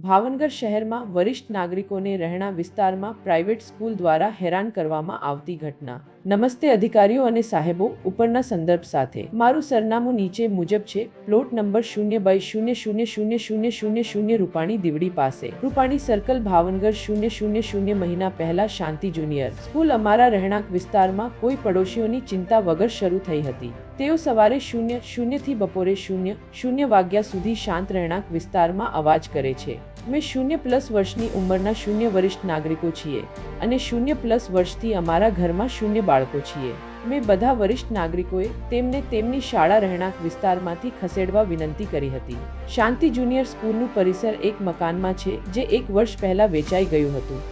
ભાવનગર શહેરમાં વરિષ્ઠ નાગરિકોને રહેણા વિસ્તારમાં પ્રાઇવેટ સ્કૂલ દ્વારા હેરાન કરવામાં આવતી ઘટના। નમસ્તે અધિકારીઓ અને સાહેબો, ઉપરના સંદર્ભ સાથે મારું સરનામું નીચે મુજબ છે। પ્લોટ નંબર 0/000000 રૂપાણી દીવડી પાસે, રૂપાણી સર્કલ, ભાવનગર। 000 મહિના પહેલા શાંતિ જુનિયર સ્કૂલ અમારા રહેણાંક વિસ્તારમાં કોઈ પડોશીઓની ચિંતા વગર શરૂ થઈ હતી। તેઓ સવારે 00 થી બપોરે 00 વાગ્યા સુધી શાંત રહેણાંક વિસ્તારમાં અવાજ કરે છે। અમે 0+ વર્ષની ઉંમરના 0 વરિષ્ઠ નાગરિકો છીએ અને 0+ વર્ષથી અમારા ઘરમાં 0 બાળકો છીએ। અમે બધા વરિષ્ઠ નાગરિકોએ તેમને તેમની શાળા રહેણાંક વિસ્તારમાંથી ખસેડવા વિનંતી કરી હતી। શાંતિ જુનિયર સ્કૂલનું પરિસર એક મકાનમાં છે જે 1 વર્ષ પહેલા વેચાઈ ગયું હતું।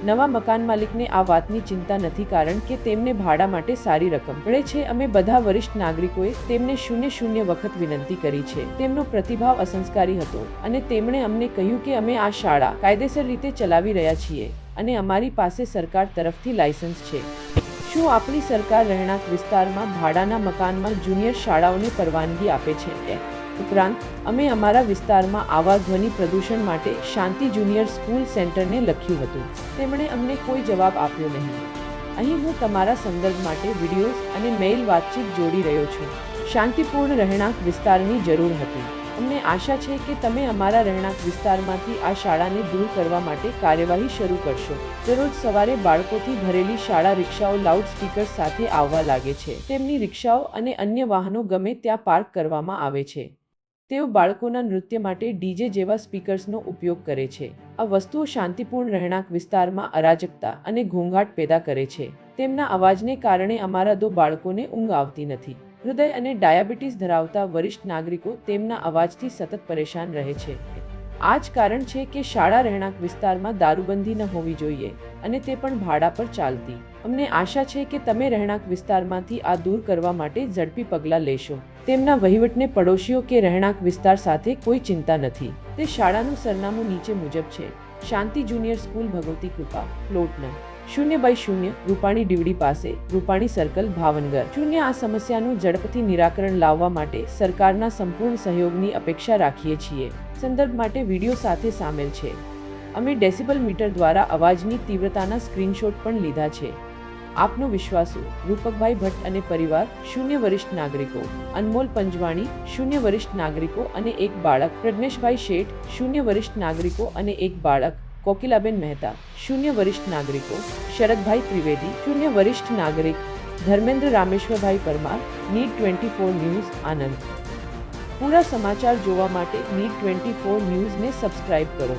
નવા મકાન માલિકને આ વાતની ચિંતા નથી કારણ કે તેમને ભાડા માટે સારી રકમ મળે છે। અમે બધા વરિષ્ઠ નાગરિકોએ તેમને 00 વખત વિનંતી કરી છે। તેમનો પ્રતિભાવ અસંસ્કારી હતો અને તેમણે અમને કહ્યું કે અમે આ શાળા કાયદેસર રીતે ચલાવી રહ્યા છીએ અને અમારી પાસે સરકાર તરફથી લાયસન્સ છે। શું આપણી સરકાર રહેણાંક વિસ્તારમાં ભાડાના મકાનમાં જુનિયર શાળાઓને પરવાનગી આપે છે? ઉપરાંત અમે અમારા વિસ્તારમાં આવા ધ્વનિ પ્રદૂષણ માટે શાંતિ જુનિયર સ્કૂલ સેન્ટરને લખ્યું હતું। તેમણે અમને કોઈ જવાબ આપ્યો નહીં। અહીં હું તમારા સંદર્ભ માટે વિડીયોઝ અને મેઇલ વાતચીત જોડી રહ્યો છું। શાંતિપૂર્ણ રહેણાંક વિસ્તારની જરૂર હતી। અમને આશા છે કે તમે અમારા રહેણાંક વિસ્તારમાંથી આ શાળાને દૂર કરવા માટે કાર્યવાહી શરૂ કરશો। દરરોજ સવારે બાળકોથી ભરેલી શાળા રિક્ષાઓ લાઉડસ્પીકર સાથે આવવા લાગે છે। તેમની રિક્ષાઓ અને અન્ય વાહનો ગમે ત્યાં પાર્ક કરવામાં આવે છે। તેઓ બાળકોના નૃત્ય માટે ડીજે જેવા સ્પીકર્સનો ઉપયોગ કરે છે। આ વસ્તુઓ શાંતિપૂર્ણ રહેણાંક વિસ્તારમાં અરાજકતા અને ઘોંઘાટ પેદા કરે છે। તેમના અવાજને કારણે અમારા બાળકોને ઊંઘ આવતી નથી। હૃદય અને ડાયાબિટીસ ધરાવતા વરિષ્ઠ નાગરિકો તેમના અવાજથી સતત પરેશાન રહે છે। આ જ કારણ છે કે શાળા રહેણાંક વિસ્તારમાં દારૂબંધી ન હોવી જોઈએ અને તે પણ ભાડા પર ચાલતી। અમને આશા છે કે તમે રહેણાંક વિસ્તારમાંથી આ દૂર કરવા માટે ઝડપી પગલાં લેશો। તેમના વહીવટને પડોશીઓ કે રહેણાંક વિસ્તાર સાથે કોઈ ચિંતા નથી। તે શાળાનું સરનામું નીચે મુજબ છે। શાંતિ જુનિયર સ્કૂલ, ભગવતી કૃપા, પ્લોટ નં. 0/0, રૂપાણી દીવડી પાસે, રૂપાણી સર્કલ, ભાવનગર। 0 આ સમસ્યાનું ઝડપથી નિરાકરણ લાવવા માટે સરકારના સંપૂર્ણ સહયોગની અપેક્ષા રાખીએ છીએ। સંદર્ભ માટે વિડીયો સાથે સામેલ છે। અમે ડેસિબલ મીટર દ્વારા અવાજની તીવ્રતાના સ્ક્રીનશોટ પણ લીધા છે। આપનો વિશ્વાસુ રૂપકભાઈ ભટ્ટ અને પરિવાર। 0 વરિષ્ઠ નાગરિકો: અનમોલ પંજવાણી, 0 વરિષ્ઠ નાગરિકો અને 1 બાળક; પ્રજ્ઞેશભાઈ શેઠ, 0 વરિષ્ઠ નાગરિકો અને 1 બાળક; કોકિલાબેન મહેતા, 0 વરિષ્ઠ નાગરિકો; શરદભાઈ ત્રિવેદી, 0 વરિષ્ઠ નાગરિક; ધર્મેન્દ્ર રામેશ્વરભાઈ પરમાર। નીડ 24 ન્યૂઝ, આનંદ। પૂરા સમાચાર જોવા માટે નીડ 24 ન્યૂઝને સબસ્ક્રાઇબ કરો।